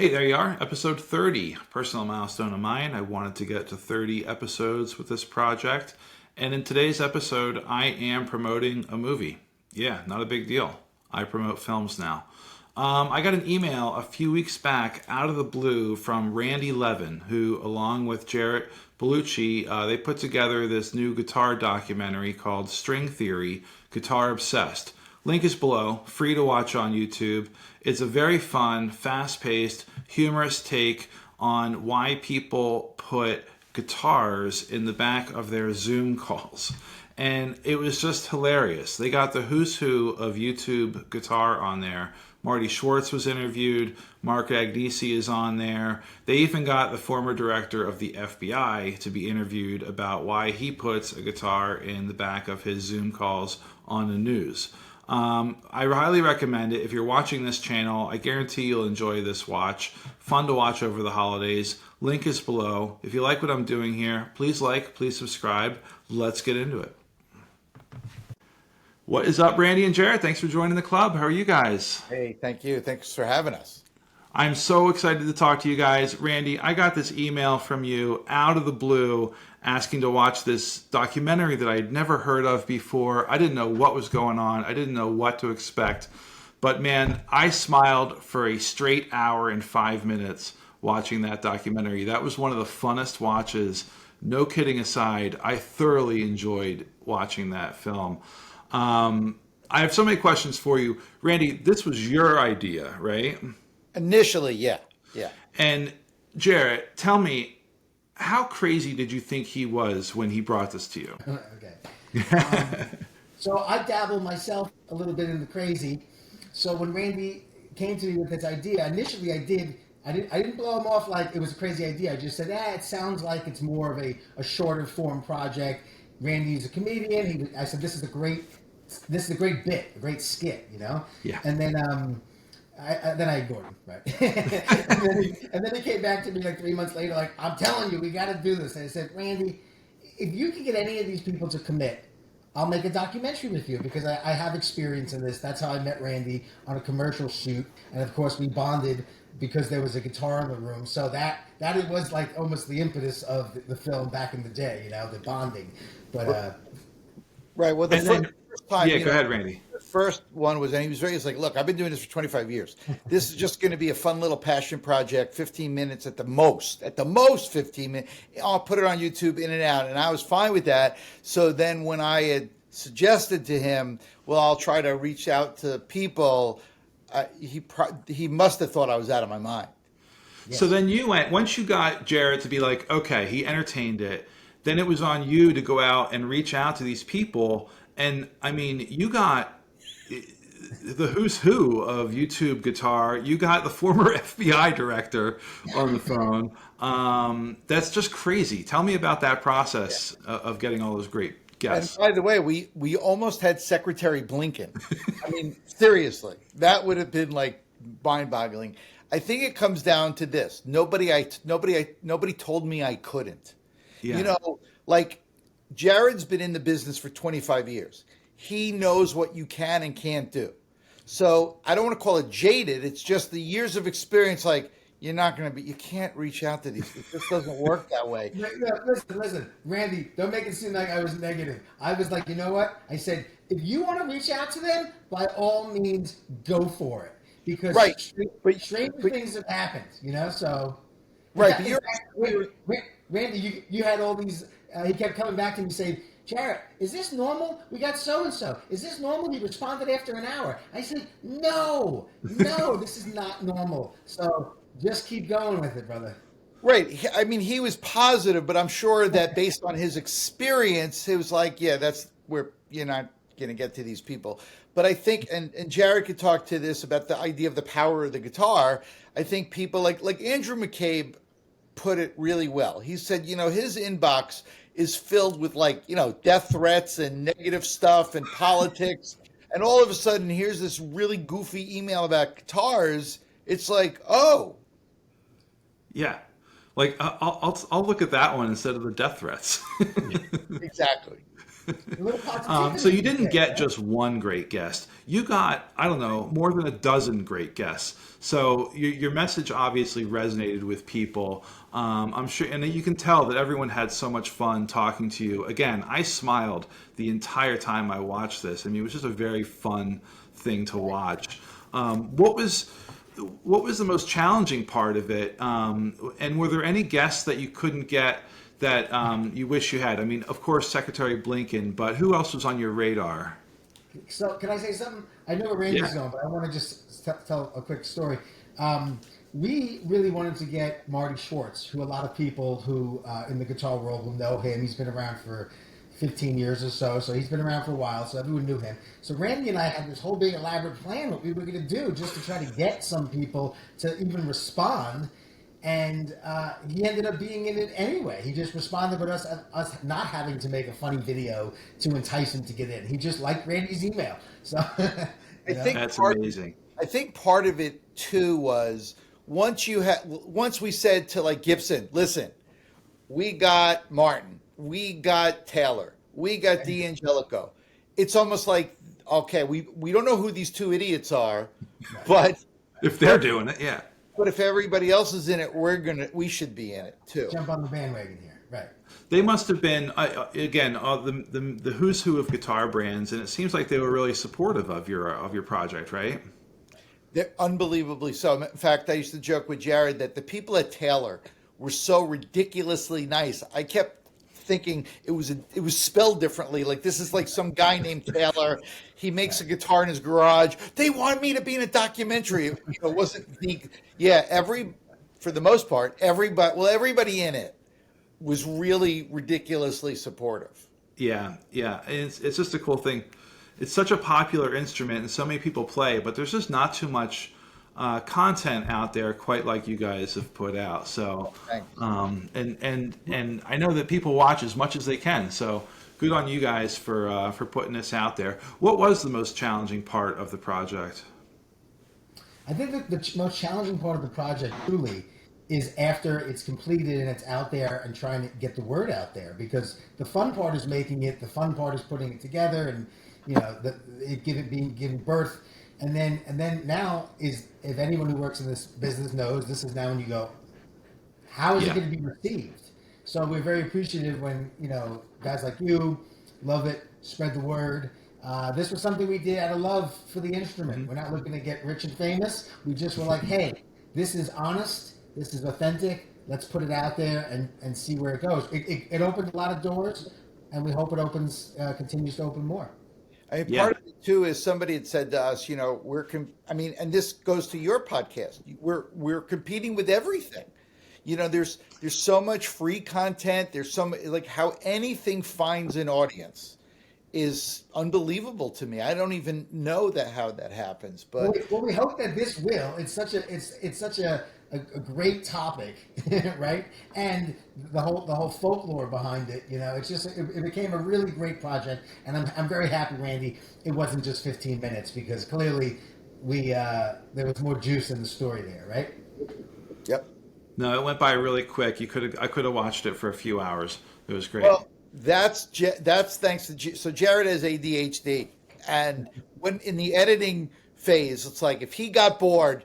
Hey, there you are, episode 30, personal milestone of mine. I wanted to get to 30 episodes with this project. And in today's episode, I am promoting a movie. Yeah, not a big deal. I promote films now. I got an email a few weeks back out of the blue from Randy Levin, who, along with Jarett Bellucci, they put together this new guitar documentary called String Theory, Guitar Obsessed. Link is below, free to watch on YouTube. It's a very fun, fast-paced, humorous take on why people put guitars in the back of their Zoom calls. And it was just hilarious. They got the who's who of YouTube guitar on there. Marty Schwartz was interviewed. Mark Agnesi is on there. They even got the former director of the FBI to be interviewed about why he puts a guitar in the back of his Zoom calls on the news. I highly recommend it. If you're watching this channel, I guarantee you'll enjoy this watch. Fun to watch over the holidays. Link is below. If you like what I'm doing here, please like, please subscribe. Let's get into it. What is up, Randy and Jarett? Thanks for joining the club. How are you guys? Hey, thank you. Thanks for having us. I'm so excited to talk to you guys. Randy, I got this email from you out of the blue asking to watch this documentary that I'd never heard of before. I didn't know what was going on. I didn't know what to expect. But man, I smiled for a straight hour and 5 minutes watching that documentary. That was one of the funnest watches. No kidding aside, I thoroughly enjoyed watching that film. I have so many questions for you. Randy, this was your idea, right? Initially, yeah. And Jarett, tell me, how crazy did you think he was when he brought this to you? Okay. So I dabble myself a little bit in the crazy. So when Randy came to me with this idea, initially I didn't blow him off like it was a crazy idea. I just said, it sounds like it's more of a shorter form project. Randy's a comedian. I said, this is a great bit, a great skit, you know? Yeah. And then I ignored him, right? and then he came back to me like 3 months later, like, I'm telling you, we got to do this. And I said, Randy, if you can get any of these people to commit, I'll make a documentary with you because I have experience in this. That's how I met Randy on a commercial shoot. And of course, we bonded because there was a guitar in the room. So that it was like almost the impetus of the film back in the day, you know, the bonding. But Right. Well, first time. Yeah, go ahead, Randy. The first one was, and he was very, he's like, look, I've been doing this for 25 years. This is just going to be a fun little passion project, 15 minutes at the most 15 minutes. I'll put it on YouTube in and out. And I was fine with that. So then when I had suggested to him, well, I'll try to reach out to people, he must have thought I was out of my mind. Yes. So then you went, once you got Jarett to be like, okay, he entertained it, then it was on you to go out and reach out to these people. And I mean, you got the who's who of YouTube guitar. You got the former FBI director on the phone. That's just crazy. Tell me about that process of getting all those great guests. And by the way, we almost had Secretary Blinken. I mean, seriously, that would have been like mind-boggling. I think it comes down to this. Nobody told me I couldn't. Yeah. You know, like Jared's been in the business for 25 years. He knows what you can and can't do. So I don't want to call it jaded. It's just the years of experience. Like you can't reach out to these. It just doesn't work that way. Listen, Randy, don't make it seem like I was negative. I was like, you know what? I said, if you want to reach out to them, by all means, go for it. Because strange things have happened, you know, so. Right. Randy, you had all these, he kept coming back to me saying, Jarett, is this normal? We got so-and-so. Is this normal? He responded after an hour. I said, no, this is not normal. So just keep going with it, brother. Right. I mean, he was positive, but I'm sure that based on his experience, it was like, yeah, that's where you're not going to get to these people. But I think, and Jarett could talk to this about the idea of the power of the guitar. I think people like Andrew McCabe put it really well. He said, you know, his inbox is filled with like, you know, death threats and negative stuff and politics. And all of a sudden, here's this really goofy email about guitars. It's like, oh. Yeah. Like, I'll look at that one instead of the death threats. Exactly. A little positivity. So you didn't get just one great guest. You got, I don't know, more than a dozen great guests. So your message obviously resonated with people. I'm sure, and you can tell that everyone had so much fun talking to you. Again, I smiled the entire time I watched this. I mean, it was just a very fun thing to watch. What was the most challenging part of it? And were there any guests that you couldn't get that you wish you had? I mean, of course, Secretary Blinken, but who else was on your radar? So, can I say something? I know where Randy's Yeah. going, but I want to just tell a quick story. We really wanted to get Marty Schwartz, who a lot of people who in the guitar world will know him. He's been around for 15 years or so he's been around for a while, so everyone knew him. So Randy and I had this whole big elaborate plan what we were going to do just to try to get some people to even respond. And he ended up being in it anyway. He just responded with us not having to make a funny video to entice him to get in. He just liked Randy's email. So I think That's part, amazing. I think part of it too was once we said to like Gibson, listen, we got Martin, we got Taylor, we got D'Angelico. It's almost like, okay, we don't know who these two idiots are, but If they're doing it, yeah. but if everybody else is in it, we should be in it too. jump on the bandwagon here. Right. They must have been again the who's who of guitar brands, and it seems like they were really supportive of your project, right? They're unbelievably so. In fact, I used to joke with Jared that the people at Taylor were so ridiculously nice. I kept thinking it was spelled differently. Like this is like some guy named Taylor. He makes a guitar in his garage. They want me to be in a documentary. It wasn't the for the most part everybody in it was really ridiculously supportive. Yeah, yeah. It's just a cool thing. It's such a popular instrument, and so many people play, but there's just not too much content out there quite like you guys have put out. So, Thanks. and I know that people watch as much as they can. So, good on you guys for putting this out there. What was the most challenging part of the project? I think that the most challenging part of the project truly is after it's completed and it's out there and trying to get the word out there, because the fun part is making it, the fun part is putting it together and being given birth. And then now is, if anyone who works in this business knows, this is now when you go, how is it going to be received? So we're very appreciative when, guys like you love it, spread the word. This was something we did out of love for the instrument. Mm-hmm. We're not looking to get rich and famous. We just were like, hey, this is honest. This is authentic. Let's put it out there and see where it goes. It opened a lot of doors, and we hope it continues to open more. I mean, part of it too is somebody had said to us, and this goes to your podcast. We're competing with everything. There's so much free content. There's like how anything finds an audience is unbelievable to me. I don't even know how that happens. But well, we hope that this will. It's such a great topic, right? And the whole folklore behind it. It became a really great project, and I'm very happy, Randy. It wasn't just 15 minutes, because clearly there was more juice in the story there, right? Yep. No, it went by really quick. I could have watched it for a few hours. It was great. Well, that's thanks to so Jared has ADHD, and when in the editing phase, it's like if he got bored,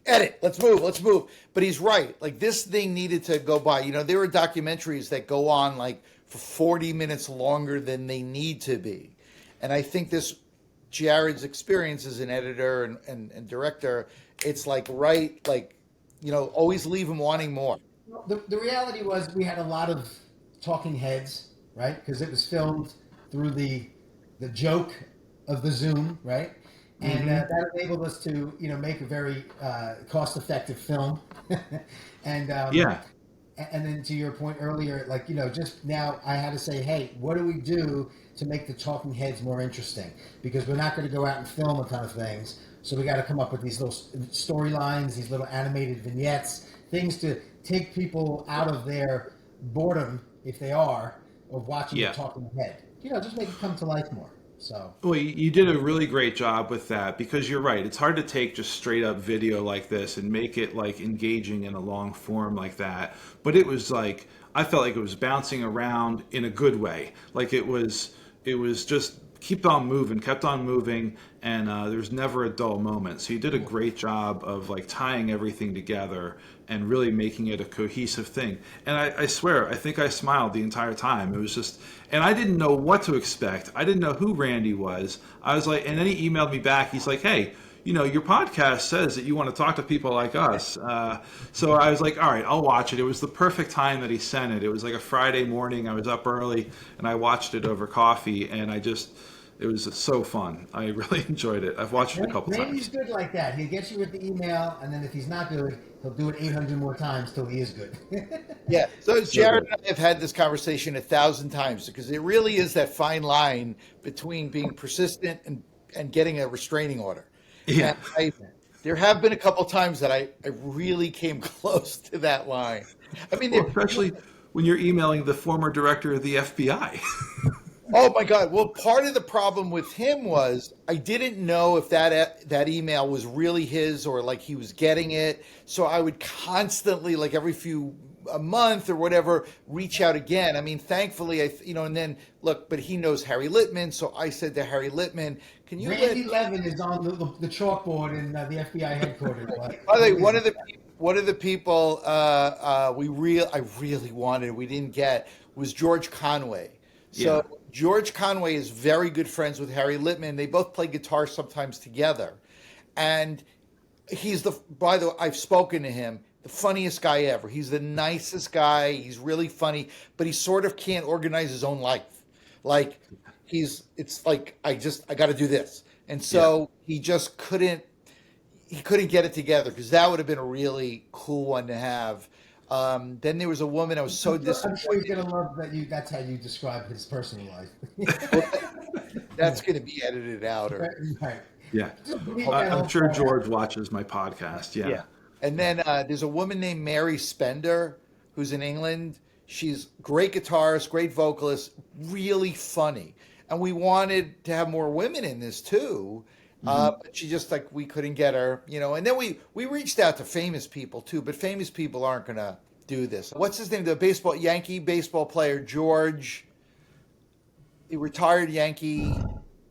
edit, let's move. But he's right. Like this thing needed to go by. There are documentaries that go on like for 40 minutes longer than they need to be, and I think Jared's experience as an editor and director, it's like always leave him wanting more. The reality was we had a lot of talking heads, right? Because it was filmed through the joke of the Zoom, right? And that enabled us to, make a very cost-effective film. And then to your point earlier, just now I had to say, hey, what do we do to make the talking heads more interesting? Because we're not going to go out and film a ton of things. So we got to come up with these little storylines, these little animated vignettes, things to take people out of their boredom, if they are, of watching the talking head. Just make it come to life more. So. Well, you did a really great job with that, because you're right. It's hard to take just straight up video like this and make it like engaging in a long form like that. But it was like, I felt like it was bouncing around in a good way. Like it was it was just kept on moving, and there was never a dull moment. So he did a great job of like tying everything together and really making it a cohesive thing. And I swear, I think I smiled the entire time. It was just, and I didn't know what to expect. I didn't know who Randy was. I was like, and then he emailed me back. He's like, hey, your podcast says that you want to talk to people like us. So I was like, all right, I'll watch it. It was the perfect time that he sent it. It was like a Friday morning. I was up early and I watched it over coffee, and it was so fun. I really enjoyed it. I've watched it a couple Randy's times. good like that. He gets you with the email, and then if he's not good, he'll do it 800 more times till he is good. Yeah. So Jared and I have had this conversation 1,000 times because it really is that fine line between being persistent and getting a restraining order. Yeah. And there have been a couple times that I really came close to that line. I mean, Well, especially when you're emailing the former director of the FBI. oh my God. Well, part of the problem with him was I didn't know if that email was really his or like he was getting it. So I would constantly, like every a month or whatever, reach out again. I mean, thankfully, and then look, but he knows Harry Littman. So I said to Harry Littman, can you Randy Levin is on the chalkboard in the FBI headquarters. By the way, one of the people I really wanted, we didn't get, was George Conway. So Yeah. George Conway is very good friends with Harry Littman. They both play guitar sometimes together, and by the way, I've spoken to him, the funniest guy ever. He's the nicest guy. He's really funny, but he sort of can't organize his own life. Like it's like I got to do this, and so he just couldn't. He couldn't get it together because that would have been a really cool one to have. Then there was a woman I was so I'm sure disappointed. he's gonna love that that's how you describe his personal life. That's going to be edited out, or Right. Yeah. I'm sure George watches my podcast. Yeah. And then there's a woman named Mary Spender who's in England. She's great guitarist, great vocalist, really funny. And we wanted to have more women in this too. But she just like we couldn't get her, And then we reached out to famous people too, but famous people aren't going to do this. What's his name? The Yankee baseball player George. He retired Yankee.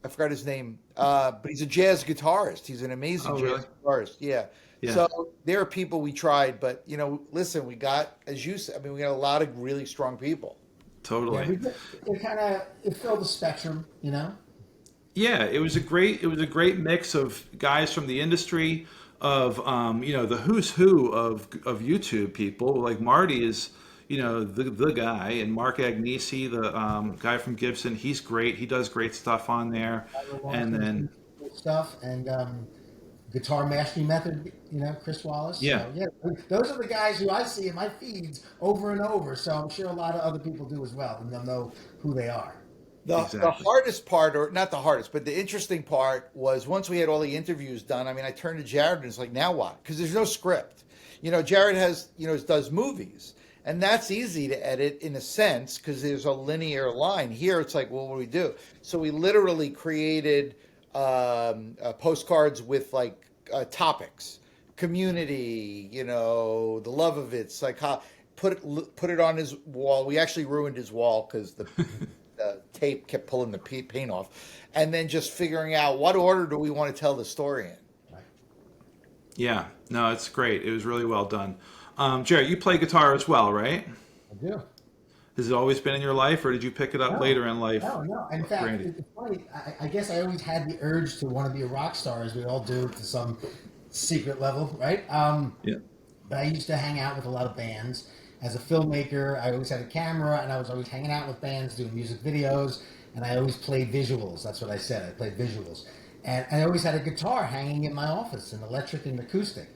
I forgot his name, but he's a jazz guitarist. He's an amazing jazz guitarist. Yeah. Yeah. So there are people we tried, but listen, we got, as you said, we got a lot of really strong people. Totally. Yeah, it filled the spectrum, Yeah, it was a great mix of guys from the industry, of the who's who of YouTube people. Like Marty is the guy, and Mark Agnesi, the guy from Gibson, he's great. He does great stuff on there. And then stuff and Guitar Mastery Method, Chris Wallace. Yeah. So, yeah, those are the guys who I see in my feeds over and over. So I'm sure a lot of other people do as well, and they'll know who they are. The hardest part, or not the hardest, but the interesting part was once we had all the interviews done. I mean, I turned to Jared and it's like, now what? Because there's no script. Jared does movies, and that's easy to edit in a sense because there's a linear line. Here, it's like, well, what do we do? So we literally created postcards with like topics, community, the love of it, put it on his wall. We actually ruined his wall because the tape kept pulling the paint off, and then just figuring out what order do we want to tell the story in. Yeah, no, it's great. It was really well done. Jarrett, you play guitar as well, right? I do. Has it always been in your life, or did you pick it up later in life? No. In fact, Randy? it's funny. I guess I always had the urge to want to be a rock star, as we all do to some secret level, right? Yeah. But I used to hang out with a lot of bands. As a filmmaker, I always had a camera, and I was always hanging out with bands, doing music videos, and I always played visuals. That's what I said. I played visuals. And I always had a guitar hanging in my office, an electric and acoustic.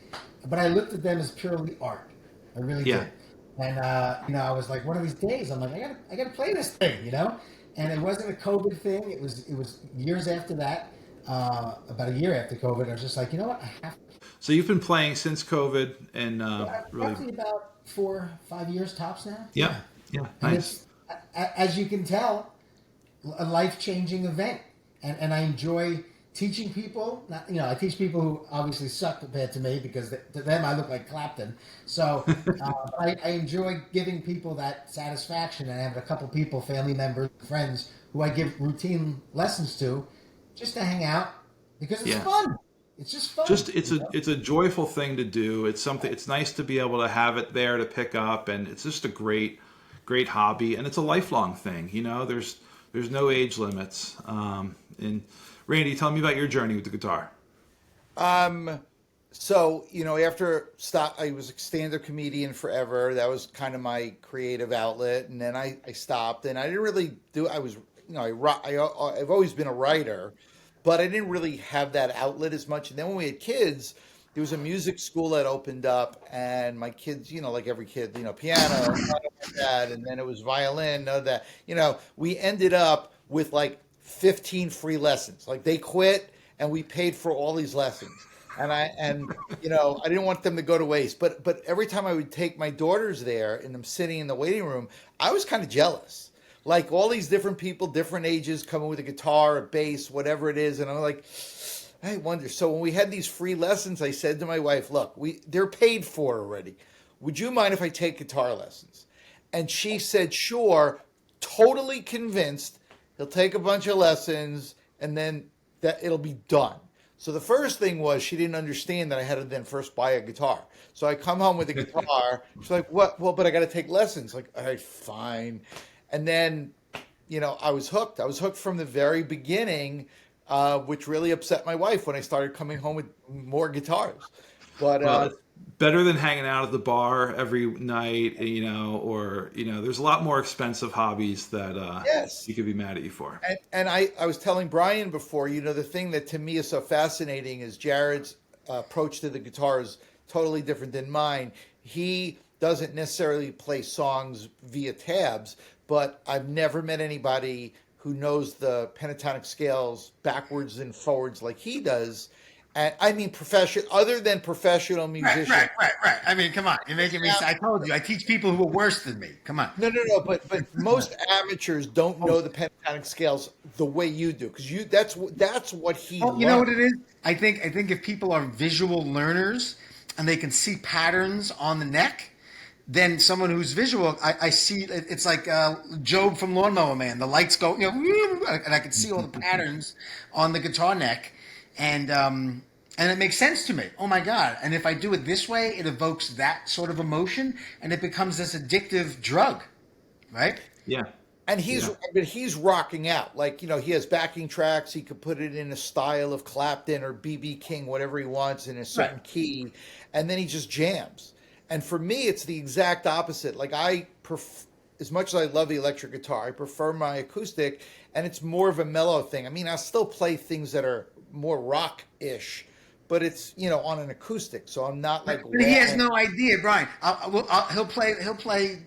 But I looked at them as purely art. I really did. And, I was like, one of these days, I'm like, I got to play this thing, And it wasn't a COVID thing. It was years after that, about a year after COVID. I was just like, you know what? I have to. So you've been playing since COVID, and really Roughly about 4-5 years tops now. Yeah, nice. It's, as you can tell, a life-changing event, and I enjoy teaching people. I teach people who obviously suck compared to me because to them I look like Clapton. So I enjoy giving people that satisfaction, and I have a couple people, family members, friends, who I give routine lessons to, just to hang out because it's fun. It's just fun. It's a joyful thing to do. It's something. It's nice to be able to have it there to pick up, and it's just a great hobby, and it's a lifelong thing. There's no age limits. And Randy, tell me about your journey with the guitar. So, after I was a stand-up comedian forever. That was kind of my creative outlet, and then I stopped, and I didn't really do. I was, I've always been a writer, but I didn't really have that outlet as much. And then when we had kids, there was a music school that opened up, and my kids, like every kid, piano, that, and then it was violin, that. We ended up with like 15 free lessons. Like they quit, and we paid for all these lessons. And I didn't want them to go to waste. But every time I would take my daughters there, and them sitting in the waiting room, I was kind of jealous. Like all these different people, different ages, coming with a guitar, a bass, whatever it is, and I'm like, I wonder. So when we had these free lessons, I said to my wife, "Look, they're paid for already. Would you mind if I take guitar lessons?" And she said, "Sure." Totally convinced. He'll take a bunch of lessons, and then that it'll be done. So the first thing was she didn't understand that I had to then first buy a guitar. So I come home with a guitar. She's like, "What? Well, but I got to take lessons." Like, all right, fine. And then, I was hooked. I was hooked from the very beginning, which really upset my wife when I started coming home with more guitars. But Well, it's better than hanging out at the bar every night, or there's a lot more expensive hobbies that yes. you could be mad at you for. And I was telling Brian before, the thing that to me is so fascinating is Jared's approach to the guitar is totally different than mine. He doesn't necessarily play songs via tabs, but I've never met anybody who knows the pentatonic scales backwards and forwards like he does. And I mean, other than professional musicians. Right. I mean, come on. You're making me. I told you, I teach people who are worse than me. Come on. No. But most amateurs don't know the pentatonic scales the way you do, because that's what he. You know what it is? I think if people are visual learners and they can see patterns on the neck, then someone who's visual, I see it's like Job from Lawnmower Man. The lights go, and I can see all the patterns on the guitar neck, and it makes sense to me. Oh my God! And if I do it this way, it evokes that sort of emotion, and it becomes this addictive drug, right? Yeah. And he's rocking out. Like, he has backing tracks. He could put it in a style of Clapton or B.B. King, whatever he wants, in a certain key, and then he just jams. And for me, it's the exact opposite. Like as much as I love the electric guitar, I prefer my acoustic, and it's more of a mellow thing. I mean, I still play things that are more rock-ish, but it's on an acoustic, so I'm not like. But he has no idea, Brian. He'll play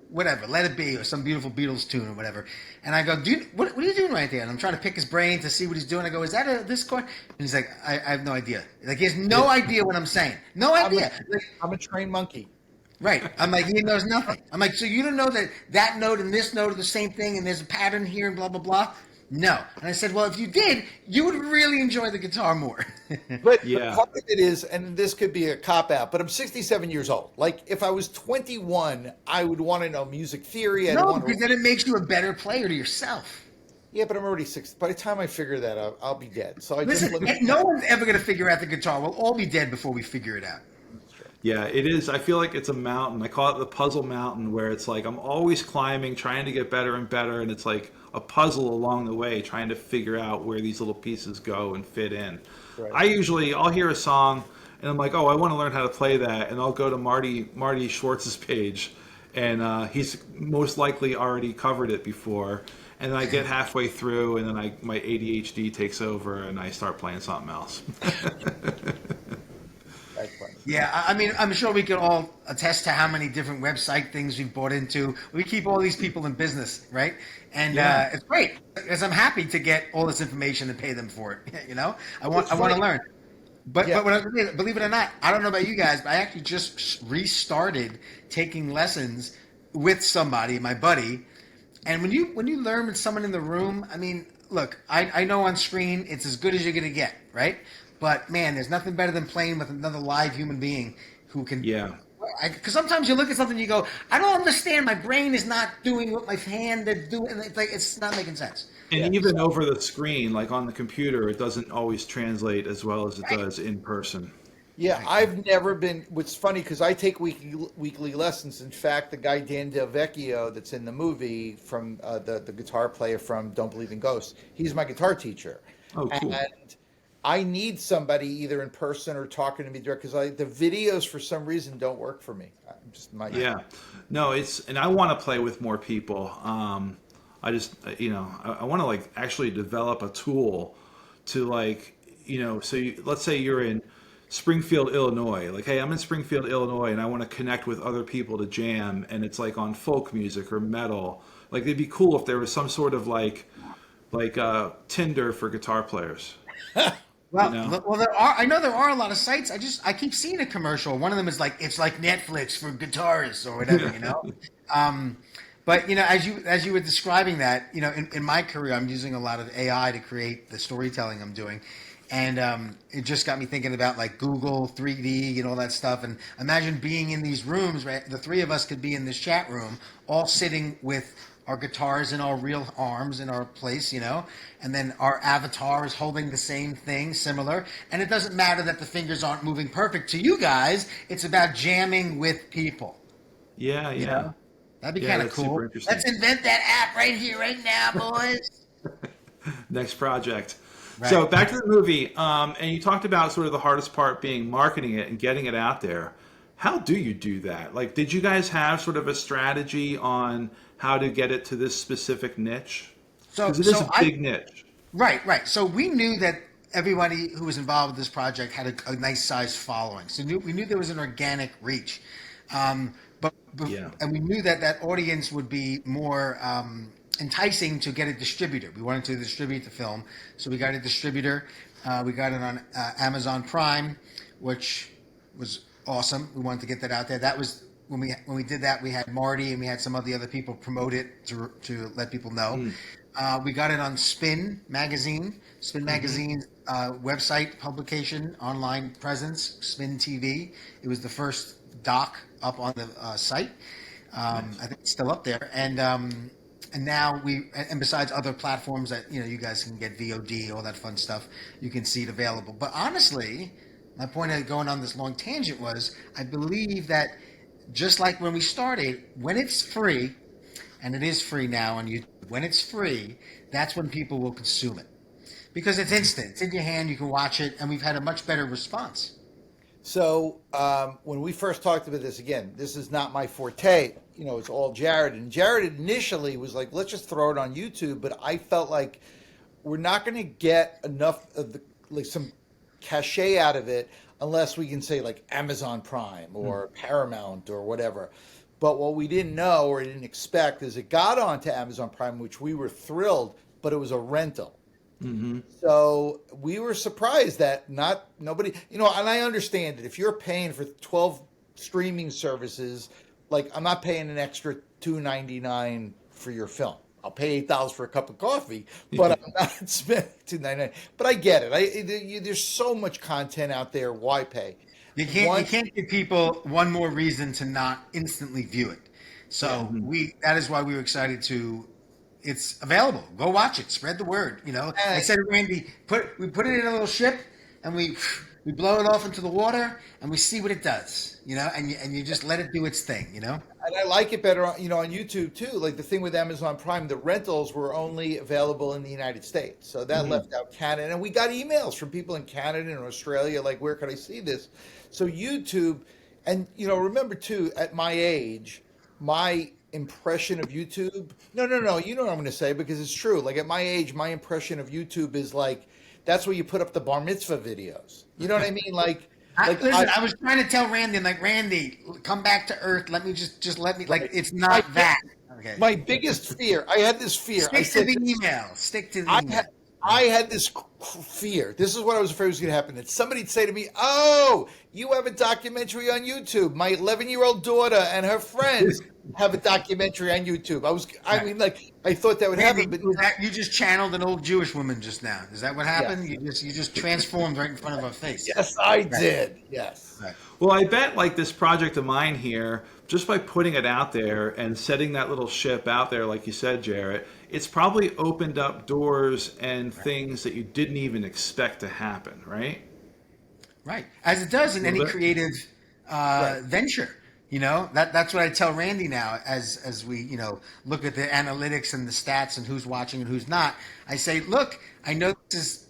whatever, Let It Be, or some beautiful Beatles tune or whatever. And I go, dude, what are you doing right there? And I'm trying to pick his brain to see what he's doing. I go, is that this chord? And he's like, I have no idea. Like, he has no idea what I'm saying. No idea. I'm a trained monkey. Right. I'm like, he knows nothing. I'm like, so you don't know that note and this note are the same thing and there's a pattern here and blah, blah, blah? No. And I said, well, if you did, you would really enjoy the guitar more. But part of it is, and this could be a cop-out, but I'm 67 years old. Like, if I was 21, I would want to know music theory. Because then it makes you a better player to yourself. Yeah, but I'm already 60. By the time I figure that out, I'll be dead. So no one's ever going to figure out the guitar. We'll all be dead before we figure it out. Yeah, it is. I feel like it's a mountain. I call it the puzzle mountain, where it's like I'm always climbing, trying to get better and better, and it's like a puzzle along the way, trying to figure out where these little pieces go and fit in. Right. I'll hear a song, and I'm like, oh, I want to learn how to play that, and I'll go to Marty Schwartz's page, and he's most likely already covered it before. And then I get halfway through, and then my ADHD takes over, and I start playing something else. Yeah, I mean, I'm sure we can all attest to how many different website things we've bought into. We keep all these people in business, right? And it's great, because I'm happy to get all this information and pay them for it. I want to learn. But believe it or not, I don't know about you guys, but I actually just restarted taking lessons with somebody, my buddy. And when you learn with someone in the room, I mean, look, I know on screen it's as good as you're gonna get, right? But man, there's nothing better than playing with another live human being who can. Yeah. Because sometimes you look at something and you go, I don't understand. My brain is not doing what my hand is doing. And it's not making sense. And even over the screen, like on the computer, it doesn't always translate as well as it does in person. Yeah, I've never been. What's funny because I take weekly lessons. In fact, the guy Dan Del Vecchio that's in the movie from the guitar player from Don't Believe in Ghosts, he's my guitar teacher. Oh, cool. And I need somebody either in person or talking to me direct because the videos for some reason don't work for me. I'm just my Yeah. No, and I want to play with more people. I just, I want to like actually develop a tool to like, let's say you're in Springfield, Illinois. Like, hey, I'm in Springfield, Illinois, and I want to connect with other people to jam, and it's like on folk music or metal. Like, it'd be cool if there was some sort of like Tinder for guitar players. Well, I know there are a lot of sites. I keep seeing a commercial. One of them is like it's like Netflix for guitarists or whatever, But as you were describing that, in my career, I'm using a lot of AI to create the storytelling I'm doing, and it just got me thinking about like Google 3D and all that stuff. And imagine being in these rooms, right? The three of us could be in this chat room, all sitting with our guitars in our real arms in our place, and then our avatar is holding the same thing, similar. And it doesn't matter that the fingers aren't moving perfect to you guys. It's about jamming with people. Yeah, yeah. That'd be kind of cool. Let's invent that app right here, right now, boys. Next project. Right. So back to the movie, and you talked about sort of the hardest part being marketing it and getting it out there. How do you do that? Like, did you guys have sort of a strategy on how to get it to this specific niche? Because it is a big niche. Right. So we knew that everybody who was involved with this project had a nice sized following. So we knew there was an organic reach. And we knew that audience would be more enticing to get a distributor. We wanted to distribute the film. So we got a distributor. We got it on Amazon Prime, which was awesome. We wanted to get that out there. That was when we did that. We had Marty and we had some of the other people promote it to let people know. We got it on Spin Magazine. Spin Magazine's website publication, online presence. Spin TV. It was the first doc up on the site. I think it's still up there. And now and besides other platforms that you guys can get VOD, all that fun stuff, you can see it available. But honestly, my point of going on this long tangent was I believe that just like when we started, when it's free, and it is free now on YouTube, when it's free, that's when people will consume it. Because it's instant. It's in your hand. You can watch it. And we've had a much better response. So when we first talked about this, again, this is not my forte. It's all Jarett. And Jarett initially was like, let's just throw it on YouTube. But I felt like we're not going to get enough of some cachet out of it unless we can say like Amazon Prime or Paramount or whatever. But what we didn't know or didn't expect is it got onto Amazon Prime, which we were thrilled, but it was a rental. Mm-hmm. So we were surprised that nobody, and I understand it. If you're paying for 12 streaming services, like I'm not paying an extra $2.99 for your film. I'll pay $8 for a cup of coffee, but I'm not spending $2.99. But I get it. There's so much content out there. Why pay? You can't give people one more reason to not instantly view it. So that is why we were excited to. It's available. Go watch it. Spread the word. I said to Randy, we put it in a little ship, and we blow it off into the water, and we see what it does. And you just let it do its thing. And I like it better, on YouTube too. Like the thing with Amazon Prime, the rentals were only available in the United States, so that left out Canada. And we got emails from people in Canada and Australia, like, where could I see this? So YouTube, and remember too, at my age, my impression of YouTube. No. You know what I'm going to say because it's true. Like at my age, my impression of YouTube is like that's where you put up the bar mitzvah videos. You know what I mean? I was trying to tell Randy, Randy, come back to earth. Let me just let me it's not that. Okay. My biggest fear. I had this fear. Stick to the email. I had this fear. This is what I was afraid was going to happen. That somebody'd say to me, "Oh, you have a documentary on YouTube. My 11-year-old daughter and her friends have a documentary on YouTube. I mean, like, I thought that would Randy, happen, but you just channeled an old Jewish woman just now. Is that what happened? yes, You just transformed right in front of our face. yes, I Right. did. Yes. Right. Well, I bet like this project of mine here, just by putting it out there and setting that little ship out there, like you said, Jarrett, it's probably opened up doors and things that you didn't even expect to happen, right? Right, as it does in any bit. creative Right. venture. That's what I tell Randy now as we look at the analytics and the stats and who's watching and who's not. I say, look, I know this is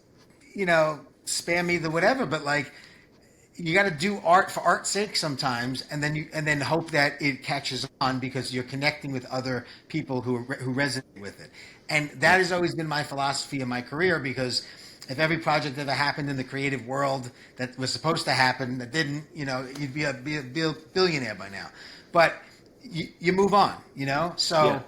spammy the whatever, but like you got to do art for art's sake sometimes, and then hope that it catches on because you're connecting with other people who resonate with it. And that has always been my philosophy in my career, because if every project ever happened in the creative world that was supposed to happen that didn't, you'd be a billionaire by now. But you move on, So, Yeah.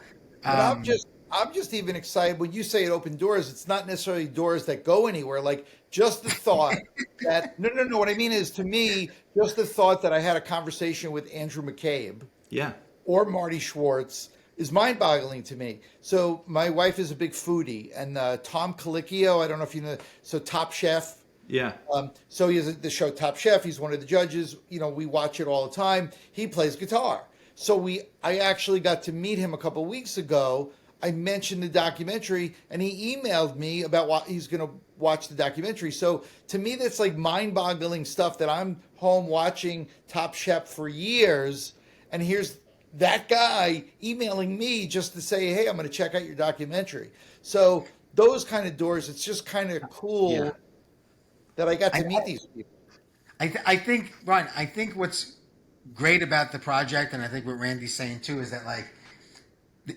But I'm just even excited when you say it opened doors. It's not necessarily doors that go anywhere. Like just the thought that no. What I mean is, to me, just the thought that I had a conversation with Andrew McCabe Yeah. or Marty Schwartz is mind-boggling to me. So my wife is a big foodie, and Tom Colicchio, I don't know if you know, so Top Chef. Yeah. So he has the show Top Chef. He's one of the judges. We watch it all the time. He plays guitar. So I actually got to meet him a couple of weeks ago. I mentioned the documentary, and he emailed me about what he's going to watch the documentary. So to me, that's like mind-boggling stuff that I'm home watching Top Chef for years, and here's that guy emailing me just to say, hey, I'm going to check out your documentary. So those kind of doors, it's just kind of cool Yeah. that I got to meet these people. I think, Ron, I think what's great about the project, and I think what Randy's saying too, is that like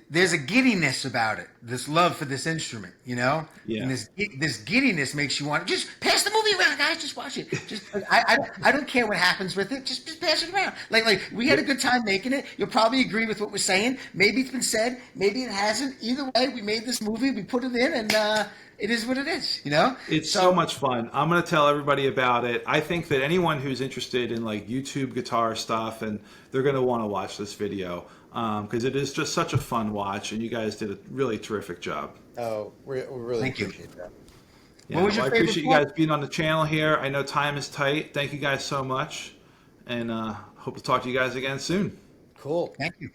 there's a giddiness about it, this love for this instrument, Yeah. and this giddiness makes you want to just pass the movie around, guys. Just watch it. Just I don't care what happens with it. Just pass it around. Like we had a good time making it. You'll probably agree with what we're saying. Maybe it's been said. Maybe it hasn't. Either way, we made this movie. We put it in, and it is what it is. It's so much fun. I'm going to tell everybody about it. I think that anyone who's interested in like YouTube guitar stuff, and they're going to want to watch this video because it is just such a fun watch, and you guys did a really terrific job. Oh, we really Thank you. appreciate that. Yeah, What was your I favorite appreciate you part? guys being on the channel here. I know time is tight. Thank you guys so much, and hope to talk to you guys again soon. Cool. Thank you.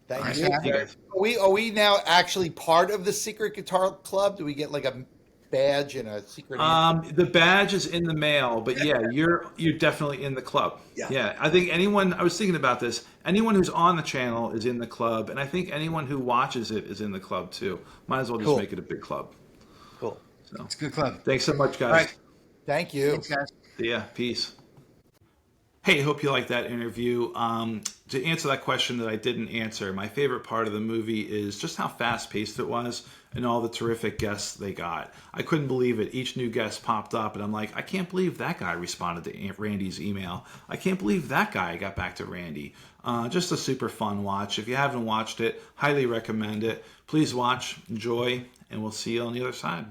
Thank Nice you. to have you guys. Are we now actually part of the Secret Guitar Club? Do we get like a badge and a secret? The badge is in the mail, but yeah, you're definitely in the club. Yeah. I think I was thinking about this. Anyone who's on the channel is in the club, and I think anyone who watches it is in the club too. Might as well just Cool. make it a big club. Cool. So It's a good club. thanks so much, guys. All right. Thank you. Thanks, guys. See ya. Peace. Hey, hope you liked that interview. To answer that question that I didn't answer, my favorite part of the movie is just how fast-paced it was and all the terrific guests they got. I couldn't believe it. Each new guest popped up, and I'm like, I can't believe that guy responded to Randy's email. I can't believe that guy got back to Randy. Just a super fun watch. If you haven't watched it, highly recommend it. Please watch, enjoy, and we'll see you on the other side.